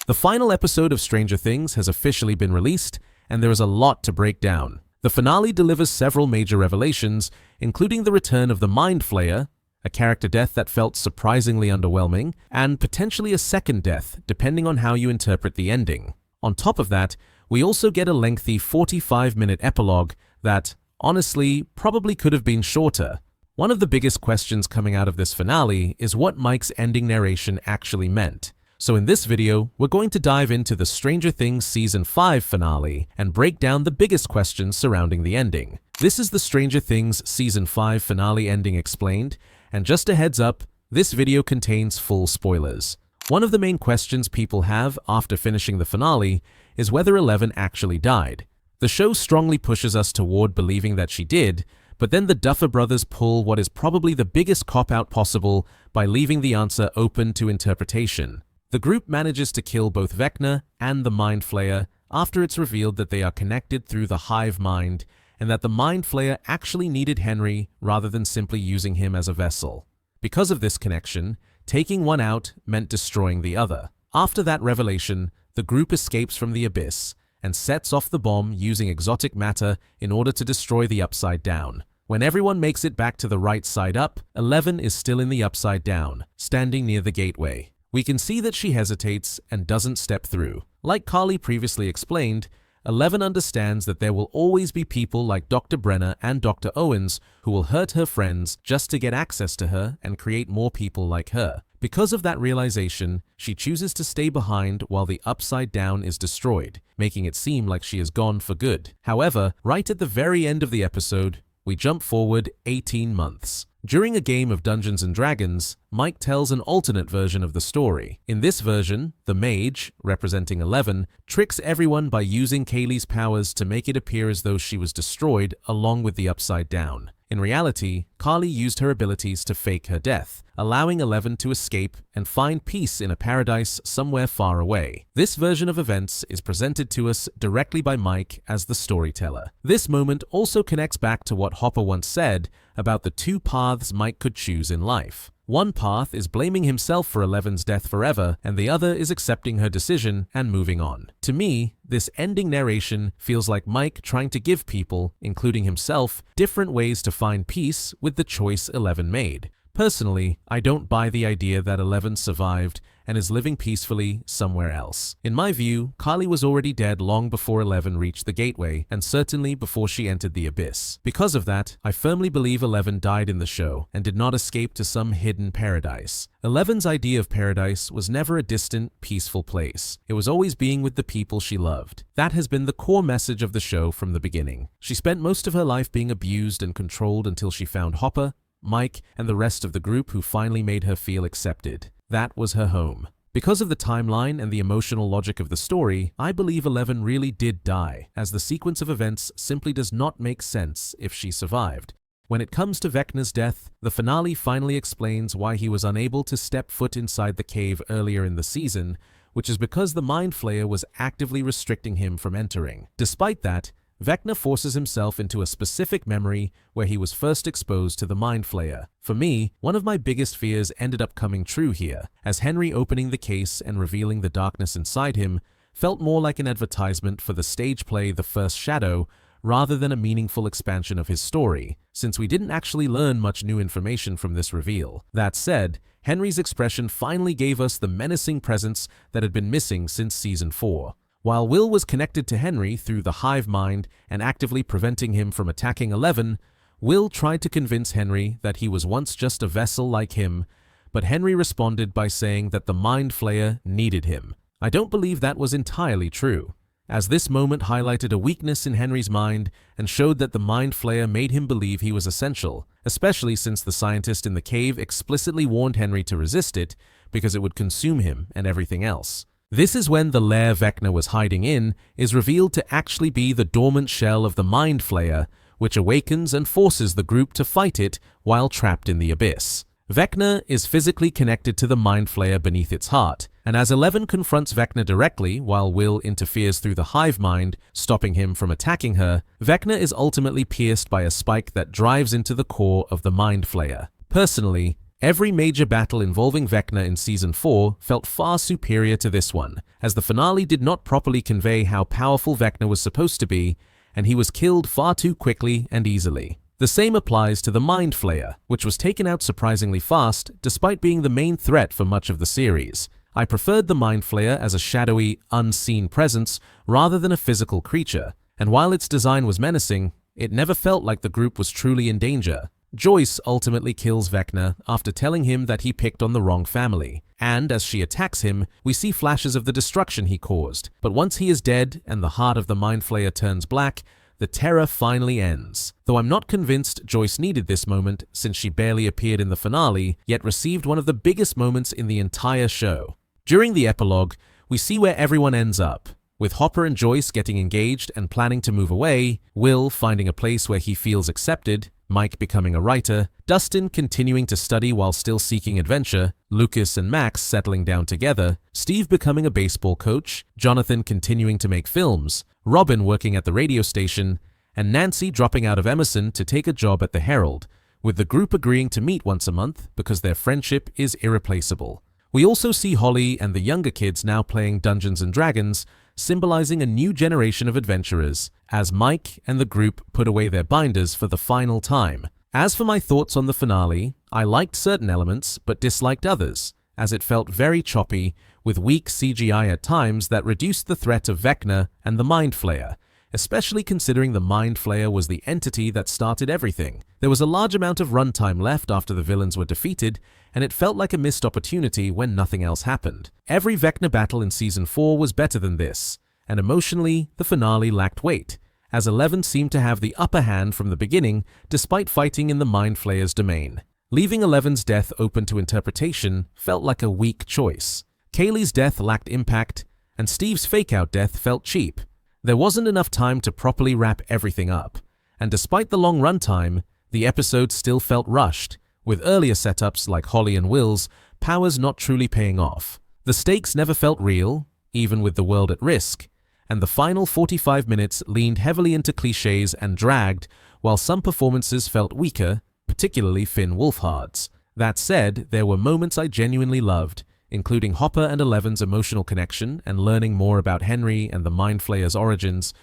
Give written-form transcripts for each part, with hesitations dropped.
The final episode of Stranger Things has officially been released, and there is a lot to break down. The finale delivers several major revelations, including the return of the Mind Flayer, a character death that felt surprisingly underwhelming, and potentially a second death, depending on how you interpret the ending. On top of that, we also get a lengthy 45-minute epilogue that, honestly, probably could have been shorter. One of the biggest questions coming out of this finale is what Mike's ending narration actually meant. So in this video, we're going to dive into the Stranger Things Season 5 finale and break down the biggest questions surrounding the ending. This is the Stranger Things Season 5 finale ending explained, and just a heads up, this video contains full spoilers. One of the main questions people have after finishing the finale is whether Eleven actually died. The show strongly pushes us toward believing that she did, but then the Duffer Brothers pull what is probably the biggest cop-out possible by leaving the answer open to interpretation. The group manages to kill both Vecna and the Mind Flayer after it's revealed that they are connected through the hive mind and that the Mind Flayer actually needed Henry rather than simply using him as a vessel. Because of this connection, taking one out meant destroying the other. After that revelation, the group escapes from the abyss and sets off the bomb using exotic matter in order to destroy the Upside Down. When everyone makes it back to the right side up, Eleven is still in the Upside Down, standing near the gateway. We can see that she hesitates and doesn't step through. Like Carly previously explained, Eleven understands that there will always be people like Dr. Brenner and Dr. Owens who will hurt her friends just to get access to her and create more people like her. Because of that realization, she chooses to stay behind while the Upside Down is destroyed, making it seem like she is gone for good. However, right at the very end of the episode, we jump forward 18 months. During a game of Dungeons & Dragons, Mike tells an alternate version of the story. In this version, the mage, representing Eleven, tricks everyone by using Kaylee's powers to make it appear as though she was destroyed along with the Upside Down. In reality, Carly used her abilities to fake her death, allowing Eleven to escape and find peace in a paradise somewhere far away. This version of events is presented to us directly by Mike as the storyteller. This moment also connects back to what Hopper once said about the two paths Mike could choose in life. One path is blaming himself for Eleven's death forever, and the other is accepting her decision and moving on. To me, this ending narration feels like Mike trying to give people, including himself, different ways to find peace with the choice Eleven made. Personally, I don't buy the idea that Eleven survived and is living peacefully somewhere else. In my view, Carly was already dead long before Eleven reached the gateway, and certainly before she entered the abyss. Because of that, I firmly believe Eleven died in the show and did not escape to some hidden paradise. Eleven's idea of paradise was never a distant, peaceful place. It was always being with the people she loved. That has been the core message of the show from the beginning. She spent most of her life being abused and controlled until she found Hopper, Mike, and the rest of the group who finally made her feel accepted. That was her home. Because of the timeline and the emotional logic of the story, I believe Eleven really did die, as the sequence of events simply does not make sense if she survived. When it comes to Vecna's death, the finale finally explains why he was unable to step foot inside the cave earlier in the season, which is because the Mind Flayer was actively restricting him from entering. Despite that, Vecna forces himself into a specific memory where he was first exposed to the Mind Flayer. For me, one of my biggest fears ended up coming true here, as Henry opening the case and revealing the darkness inside him felt more like an advertisement for the stage play The First Shadow rather than a meaningful expansion of his story, since we didn't actually learn much new information from this reveal. That said, Henry's expression finally gave us the menacing presence that had been missing since Season 4. While Will was connected to Henry through the hive mind and actively preventing him from attacking Eleven, Will tried to convince Henry that he was once just a vessel like him, but Henry responded by saying that the Mind Flayer needed him. I don't believe that was entirely true, as this moment highlighted a weakness in Henry's mind and showed that the Mind Flayer made him believe he was essential, especially since the scientist in the cave explicitly warned Henry to resist it because it would consume him and everything else. This is when the lair Vecna was hiding in is revealed to actually be the dormant shell of the Mind Flayer, which awakens and forces the group to fight it while trapped in the abyss. Vecna is physically connected to the Mind Flayer beneath its heart, and as Eleven confronts Vecna directly while Will interferes through the hive mind, stopping him from attacking her, Vecna is ultimately pierced by a spike that drives into the core of the Mind Flayer. Personally, Every major battle involving Vecna in Season 4 felt far superior to this one, as the finale did not properly convey how powerful Vecna was supposed to be, and he was killed far too quickly and easily. The same applies to the Mind Flayer, which was taken out surprisingly fast despite being the main threat for much of the series. I preferred the Mind Flayer as a shadowy, unseen presence rather than a physical creature, and while its design was menacing, it never felt like the group was truly in danger. Joyce ultimately kills Vecna after telling him that he picked on the wrong family, and as she attacks him, we see flashes of the destruction he caused. But once he is dead and the heart of the Mind Flayer turns black, the terror finally ends. Though I'm not convinced Joyce needed this moment since she barely appeared in the finale, yet received one of the biggest moments in the entire show. During the epilogue, we see where everyone ends up, with Hopper and Joyce getting engaged and planning to move away, Will finding a place where he feels accepted, Mike becoming a writer, Dustin continuing to study while still seeking adventure, Lucas and Max settling down together, Steve becoming a baseball coach, Jonathan continuing to make films, Robin working at the radio station, and Nancy dropping out of Emerson to take a job at the Herald, with the group agreeing to meet once a month because their friendship is irreplaceable. We also see Holly and the younger kids now playing Dungeons & Dragons, symbolizing a new generation of adventurers, as Mike and the group put away their binders for the final time. As for my thoughts on the finale, I liked certain elements but disliked others, as it felt very choppy, with weak CGI at times that reduced the threat of Vecna and the Mind Flayer, especially considering the Mind Flayer was the entity that started everything. There was a large amount of runtime left after the villains were defeated, and it felt like a missed opportunity when nothing else happened. Every Vecna battle in Season 4 was better than this, and emotionally, the finale lacked weight, as 11 seemed to have the upper hand from the beginning despite fighting in the Mind Flayer's domain. Leaving 11's death open to interpretation felt like a weak choice. Kaylee's death lacked impact, and Steve's fake-out death felt cheap. There wasn't enough time to properly wrap everything up, and despite the long runtime, the episode still felt rushed, with earlier setups like Holly and Will's powers not truly paying off. The stakes never felt real, even with the world at risk, and the final 45 minutes leaned heavily into cliches and dragged, while some performances felt weaker, particularly Finn Wolfhard's. That said, there were moments I genuinely loved, including Hopper and Eleven's emotional connection and learning more about Henry and the Mind Flayer's origins,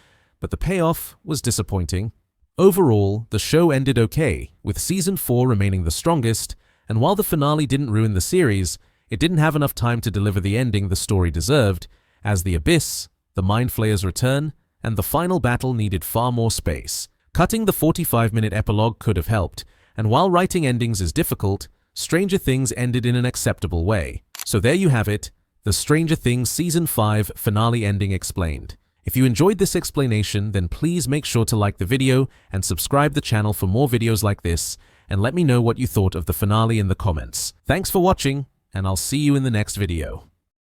but the payoff was disappointing. Overall, the show ended okay, with Season 4 remaining the strongest, and while the finale didn't ruin the series, it didn't have enough time to deliver the ending the story deserved, as the Abyss, the Mind Flayer's return, and the final battle needed far more space. Cutting the 45-minute epilogue could have helped, and while writing endings is difficult, Stranger Things ended in an acceptable way. So there you have it, the Stranger Things Season 5 finale ending explained. If you enjoyed this explanation, then please make sure to like the video and subscribe the channel for more videos like this, and let me know what you thought of the finale in the comments. Thanks for watching, and I'll see you in the next video.